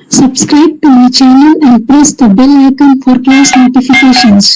Subscribe to my channel and press the bell icon for class notifications.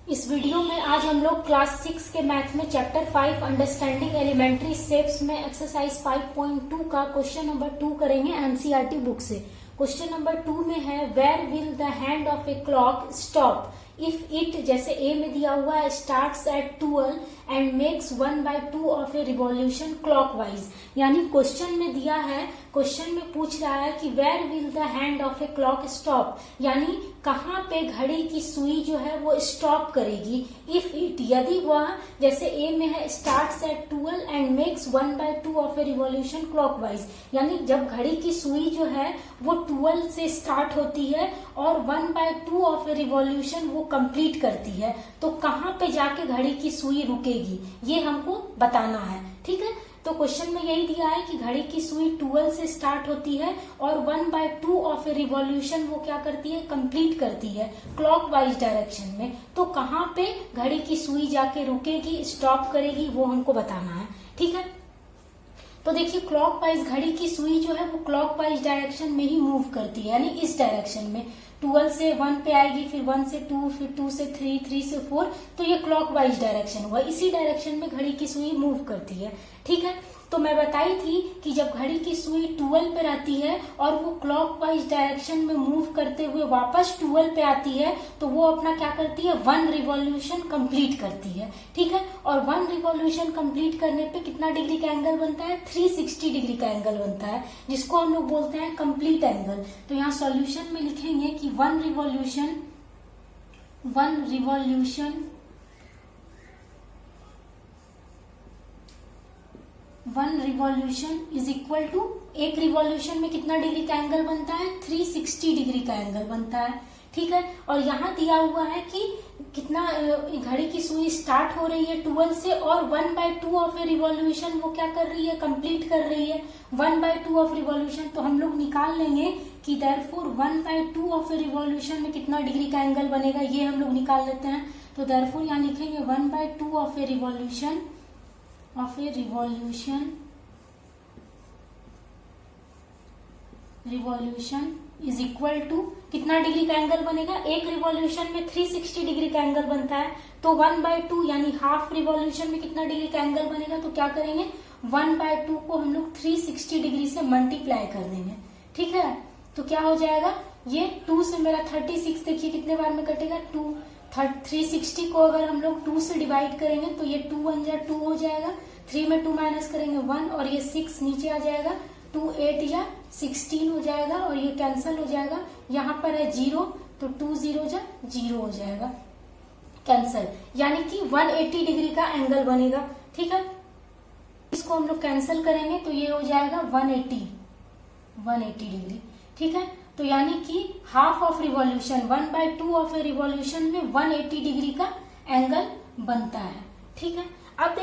इस video में आज हम लोग क्लास 6 के मैथ में चैप्टर 5 अंडरस्टैंडिंग एलिमेंट्री शेप्स में एक्सरसाइज 5.2 का क्वेश्चन नंबर 2 करेंगे एनसीईआरटी बुक से। क्वेश्चन नंबर 2 में है where will the hand of a clock stop if it, जैसे ए में दिया हुआ है, starts at 12 and makes 1/2 of a revolution clockwise. यानी क्वेश्चन में दिया है, क्वेश्चन में पूछ रहा है कि where will the hand of a clock stop, यानी कहाँ पे घड़ी की सुई जो है वो स्टॉप करेगी। इफ इट, यदि वह, जैसे ए में है starts at 12 and makes 1/2 of a revolution clockwise, यानी जब घड़ी की सुई जो है वो 12 से स्टार्ट होती है और 1/2 ऑफ ए रिवॉल्यूशन वो कंप्लीट करती है, तो कहाँ पे जाके घड़ी की सुई रुकेगी ये हमको बताना है। ठीक है, तो क्वेश्चन में यही दिया है कि घड़ी की सुई 12 से स्टार्ट होती है और 1/2 ऑफ ए रिवॉल्यूशन वो क्या करती है, कंप्लीट करती है क्लॉकवाइज डायरेक्शन में। तो कहाँ पे घड़ी की सुई जाके रुकेगी, स्टॉप करेगी, वो हमको बताना है। ठीक है, तो देखिए क्लॉकवाइज घड़ी की सुई जो है वो क्लॉकवाइज डायरेक्शन में ही मूव करती है, यानी इस डायरेक्शन में 12 से 1 पे आएगी, फिर 1 से 2, फिर 2 से 3, 3 से 4, तो ये क्लॉकवाइज डायरेक्शन हुआ। इसी डायरेक्शन में घड़ी की सुई मूव करती है। ठीक है, तो मैं बताई थी कि जब घड़ी की सुई 12 पे रहती है और वो क्लॉकवाइज डायरेक्शन में मूव करते हुए वापस 12 पे आती है, तो वो अपना क्या करती है, 1 रिवॉल्यूशन कंप्लीट करती है। ठीक है, और 1 रिवॉल्यूशन कंप्लीट करने पे कितना डिग्री का एंगल बनता है, 360 डिग्री का एंगल बनता है, जिसको हम लोग बोलते हैं कंप्लीट एंगल। तो यहाँ सॉल्यूशन में लिखेंगे कि 1 रिवॉल्यूशन इज इक्वल टू, एक रिवॉल्यूशन में कितना डिग्री का एंगल बनता है, 360 डिग्री का एंगल बनता है। ठीक है, और यहाँ दिया हुआ है कि कितना घड़ी की सुई स्टार्ट हो रही है 12 से और 1/2 ऑफ ए रिवॉल्यूशन वो क्या कर रही है, कंप्लीट कर रही है 1/2 ऑफ रिवॉल्यूशन। तो हम लोग निकाल लेंगे कि देयरफॉर 1/2 ऑफ ए रिवॉल्यूशन में कितना डिग्री का एंगल बनेगा, ये हम लोग निकाल लेते हैं। तो देयरफॉर यहाँ लिखेंगे 1/2 of a revolution is equal to, कितना डिग्री का एंगल बनेगा, एक रिवॉल्यूशन में 360 डिग्री का एंगल बनता है, तो 1/2 यानी हाफ रिवॉल्यूशन में कितना डिग्री का एंगल बनेगा, तो क्या करेंगे 1/2 को हम लोग 360 डिग्री से मल्टीप्लाई कर देंगे। ठीक है, तो क्या हो जाएगा, ये 2 से मेरा 36, देखिए कितने बार में कटेगा, 360 को अगर हम लोग 2 से डिवाइड करेंगे तो ये 2 1 जा 2 हो जाएगा, 3 में 2 माइनस करेंगे 1 और ये 6 नीचे आ जाएगा, 2 8 या 16 हो जाएगा और ये कैंसिल हो जाएगा। यहाँ पर है 0, तो 2 0 जा 0 हो जाएगा, कैंसिल, यानी कि 180 डिग्री का एंगल बनेगा। ठीक है, इसको हम लोग कैंसिल करेंगे तो ये हो जाएगा 180 डिग्री। ठीक है, तो यानी कि half of revolution 1/2 of a revolution में 180 डिग्री का एंगल बनता है। ठीक है, अब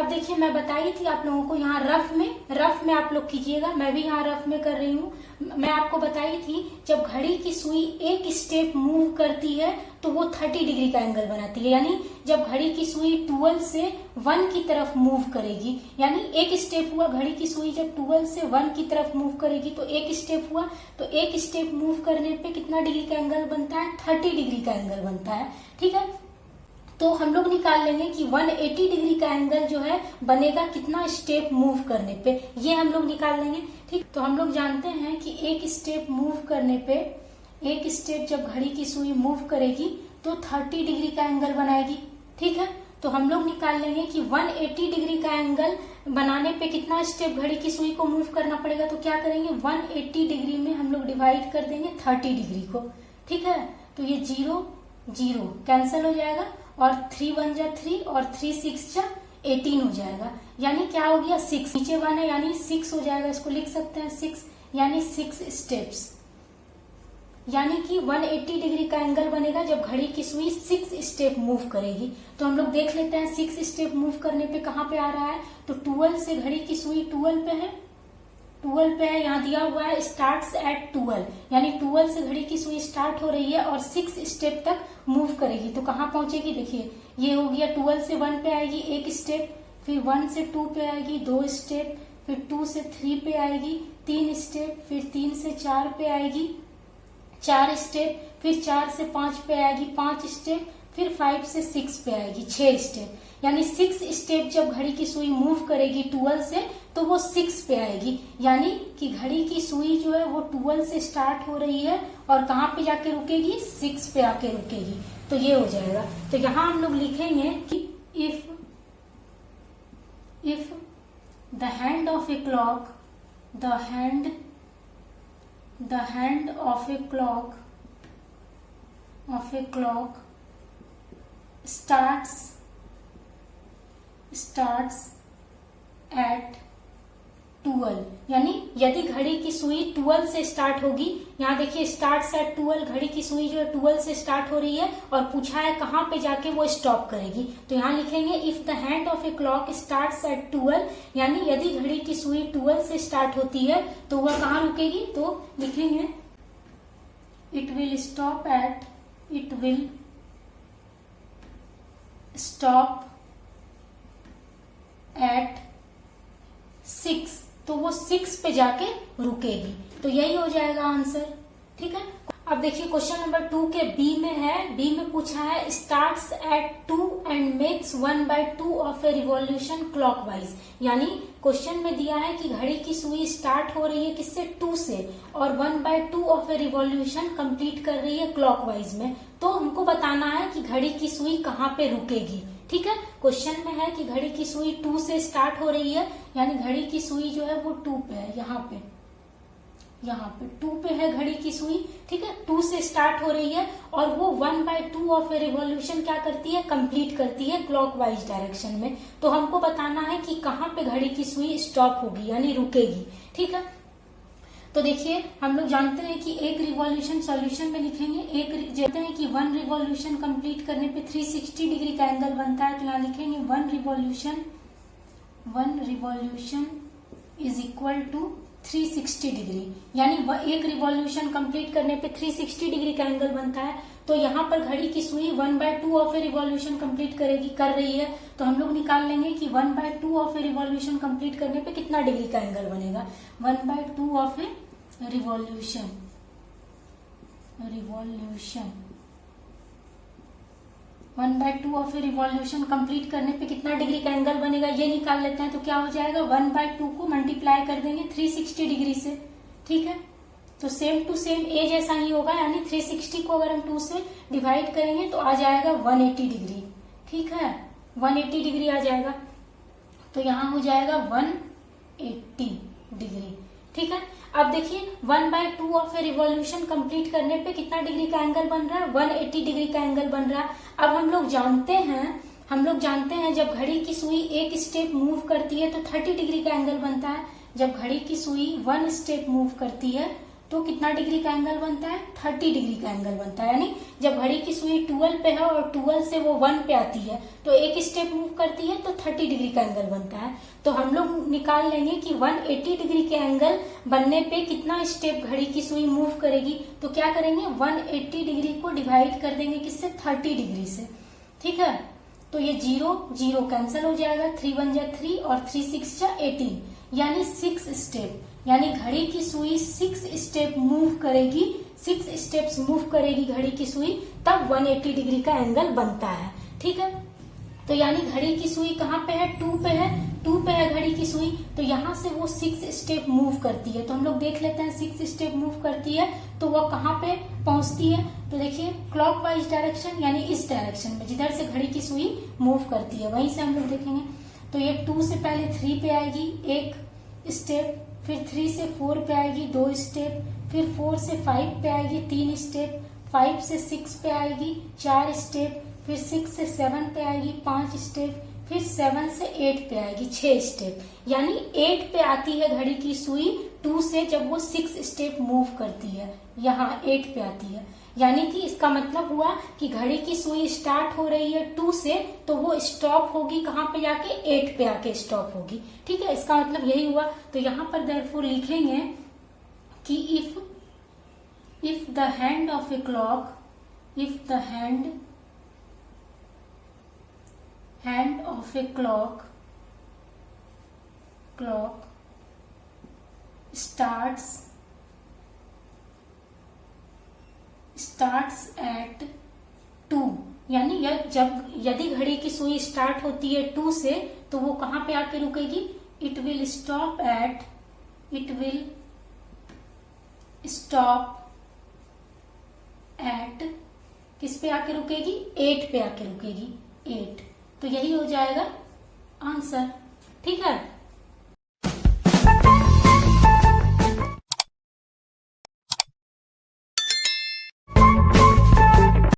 देखिए मैं बताई थी आप लोगों को, यहाँ रफ में आप लोग कीजिएगा, मैं भी यहाँ रफ में कर रही हूँ। मैं आपको बताई थी जब घड़ी की सुई एक स्टेप मूव करती है तो वो 30 डिग्री का एंगल बनाती है, यानी जब घड़ी की सुई 12 से 1 की तरफ मूव करेगी, यानी एक स्टेप हुआ, घड़ी की सुई जब 12 से 1 की तरफ मूव करेगी तो एक स्टेप हुआ, तो एक स्टेप मूव करने पे कितना डिग्री का एंगल बनता है, 30 डिग्री का एंगल बनता है। ठीक है, तो हम लोग निकाल लेंगे कि 180 डिग्री का एंगल जो है बनेगा कितना स्टेप मूव करने पे, ये हम लोग निकाल लेंगे। ठीक, तो हम लोग जानते हैं कि एक स्टेप मूव करने पे, एक स्टेप जब घड़ी की सुई मूव करेगी तो 30 डिग्री का एंगल बनाएगी। ठीक है, तो हम लोग निकाल लेंगे कि 180 डिग्री का एंगल बनाने पे कितना स्टेप घड़ी की सुई को मूव करना पड़ेगा, तो क्या करेंगे 180 डिग्री में हम लोग डिवाइड कर देंगे 30 डिग्री को। ठीक है, तो ये 0 0 कैंसिल हो जाएगा और 3 1 जा 3 और 3 6 जा 18 हो जाएगा, यानी क्या हो गया 6, नीचे 1 है यानी 6 हो जाएगा, इसको लिख सकते हैं 6, यानी 6 स्टेप्स, यानी कि 180 डिग्री का एंगल बनेगा जब घड़ी की सुई 6 स्टेप मूव करेगी। तो हम लोग देख लेते हैं 6 स्टेप मूव करने पे कहाँ पे आ रहा है, तो 12 से घड़ी की सुई 12 पे है, 12 पे है, यहाँ दिया हुआ है स्टार्ट्स एट 12, यानी 12 से घड़ी की सुई स्टार्ट हो रही है और 6 स्टेप तक मूव करेगी, तो कहाँ पहुंचेगी, देखिए ये हो गया 12 से 1 पे आएगी एक स्टेप, फिर 1 से 2 पे आएगी 2 स्टेप, फिर 2 से 3 पे आएगी 3 स्टेप, फिर 3 से 4 पे आएगी 4 स्टेप, फिर 4 से 5 पे आएगी 5 स्टेप, फिर 5 से 6 पे आएगी 6 स्टेप। यानी 6 स्टेप जब घड़ी की सुई मूव करेगी 12 से तो वो 6 पे आएगी। यानी कि घड़ी की सुई जो है वो 12 से स्टार्ट हो रही है और कहाँ पे जाके रुकेगी, 6 पे आके रुकेगी। तो ये हो जाएगा। तो यहाँ हम लोग लिखेंगे कि if the hand of a clock the hand of a clock starts at 12, यानी यदि घड़ी की सुई 12 से स्टार्ट होगी, यहाँ देखिए स्टार्ट्स एट 12, घड़ी की सुई जो है 12 से स्टार्ट हो रही है और पूछा है कहाँ पे जाके वो स्टॉप करेगी। तो यहाँ लिखेंगे if the hand of a clock starts at 12, यानी यदि घड़ी की सुई 12 से स्टार्ट होती है तो वह कहाँ रुकेगी। तो लिखेंगे इट विल स्टॉप एट 6, तो वो 6 पे जाके रुकेगी। तो यही हो जाएगा आंसर। ठीक है। अब देखिए क्वेश्चन नंबर 2 के बी में है। बी में पूछा है starts eight 2 and makes 1/2 of a revolution clockwise, यानी क्वेश्चन में दिया है कि घड़ी की सुई स्टार्ट हो रही है किससे, 2 से, और 1/2 ऑफ ए रिवॉल्यूशन कंप्लीट कर रही है क्लॉकवाइज में। तो हमको बताना है कि घड़ी की सुई कहाँ पे रुकेगी। ठीक है। क्वेश्चन में है कि घड़ी की सुई 2 से स्टार्ट हो रही है, यानी घड़ी की सुई जो है वो 2 पे है, यहाँ पे 2 पे है घड़ी की सुई। ठीक है। 2 से स्टार्ट हो रही है और वो 1/2 ऑफ ए रिवॉल्यूशन क्या करती है, कंप्लीट करती है क्लॉकवाइज डायरेक्शन में। तो हमको बताना है कि कहाँ पे घड़ी की सुई स्टॉप होगी, यानी रुकेगी। ठीक है। तो देखिए हम लोग जानते हैं कि एक रिवॉल्यूशन सॉल्यूशन में लिखेंगे, जानते हैं कि 1 रिवॉल्यूशन कंप्लीट करने पे 360 डिग्री का एंगल बनता है। तो यहाँ लिखेंगे 1 revolution is equal to 360 degree, यानी एक रिवॉल्यूशन कंप्लीट करने पे 360 डिग्री का एंगल बनता है। तो यहाँ पर घड़ी की सुई 1/2 ऑफ ए रिवॉल्यूशन कंप्लीट कर रही है। तो हम लोग निकाल लेंगे कि 1/2 ऑफ ए रिवॉल्यूशन कंप्लीट करने पे कितना डिग्री का एंगल बनेगा। 1/2 of a revolution 1/2 of a revolution complete करने पे कितना डिग्री का एंगल बनेगा, ये निकाल लेते हैं। तो क्या हो जाएगा, 1/2 को मल्टीप्लाई कर देंगे 360 डिग्री से। ठीक है। तो सेम टू सेम ए जैसा ही होगा, यानी 360 को अगर हम 2 से डिवाइड करेंगे तो आ जाएगा 180 डिग्री। ठीक है। 180 डिग्री आ जाएगा। तो यहाँ हो जाएगा 180 डिग्री। ठीक है। अब देखिए 1/2 ऑफ ए रिवॉल्यूशन कंप्लीट करने पे कितना डिग्री का एंगल बन रहा है, 180 डिग्री का एंगल बन रहा है। अब हम लोग जानते हैं जब घड़ी की सुई एक स्टेप मूव करती है तो 30 डिग्री का एंगल बनता है। जब घड़ी की सुई 1 स्टेप मूव करती है तो कितना डिग्री का एंगल बनता है, 30 डिग्री का एंगल बनता है। यानी जब घड़ी की सुई 12 पे है और 12 से वो 1 पे आती है तो एक स्टेप मूव करती है तो 30 डिग्री का एंगल बनता है। तो हम लोग निकाल लेंगे कि 180 डिग्री के एंगल बनने पे कितना स्टेप घड़ी की सुई मूव करेगी। तो क्या करेंगे, 180 डिग्री को डिवाइड कर देंगे किससे, 30 डिग्री से। ठीक है। तो ये 0 कैंसिल हो जाएगा, 3 1 जा 3 और 3 6 जा 18, यानी 6 स्टेप, यानी घड़ी की सुई 6 स्टेप मूव करेगी, 6 स्टेप्स मूव करेगी घड़ी की सुई, तब 180 डिग्री का एंगल बनता है। ठीक है। तो यानी घड़ी की सुई कहाँ पे है, 2 पे है घड़ी की सुई। तो यहाँ से वो 6 स्टेप मूव करती है। तो हम लोग देख लेते हैं 6 स्टेप मूव करती है तो वो कहाँ पे पहुंचती है। तो देखिए क्लॉकवाइज डायरेक्शन, यानी इस डायरेक्शन में जिधर से घड़ी की सुई मूव करती है वहीं से हम लोग देखेंगे। तो ये 2 से पहले 3 पे आएगी 1 स्टेप, फिर 3 से 4 पे आएगी 2 स्टेप, फिर 4 से 5 पे आएगी 3 स्टेप, 5 से 6 पे आएगी 4 स्टेप, फिर 6 से 7 पे आएगी 5 स्टेप, फिर 7 से 8 पे आएगी 6 स्टेप। यानी 8 पे आती है घड़ी की सुई 2 से, जब वो 6 स्टेप मूव करती है, यहाँ 8 पे आती है। यानी कि इसका मतलब हुआ कि घड़ी की सुई स्टार्ट हो रही है 2 से, तो वो स्टॉप होगी कहाँ पे जाके, 8 पे आके स्टॉप होगी। ठीक है। इसका मतलब यही हुआ। तो यहाँ पर देयरफॉर लिखेंगे कि if the hand of a clock, if the hand of a clock starts at 2, यानी यदि घड़ी की सुई स्टार्ट होती है 2 से तो वो कहां पे आके रुकेगी? इट विल स्टॉप एट किस पे आके रुकेगी? 8 पे आके रुकेगी, 8। तो यही हो जाएगा आंसर। ठीक है।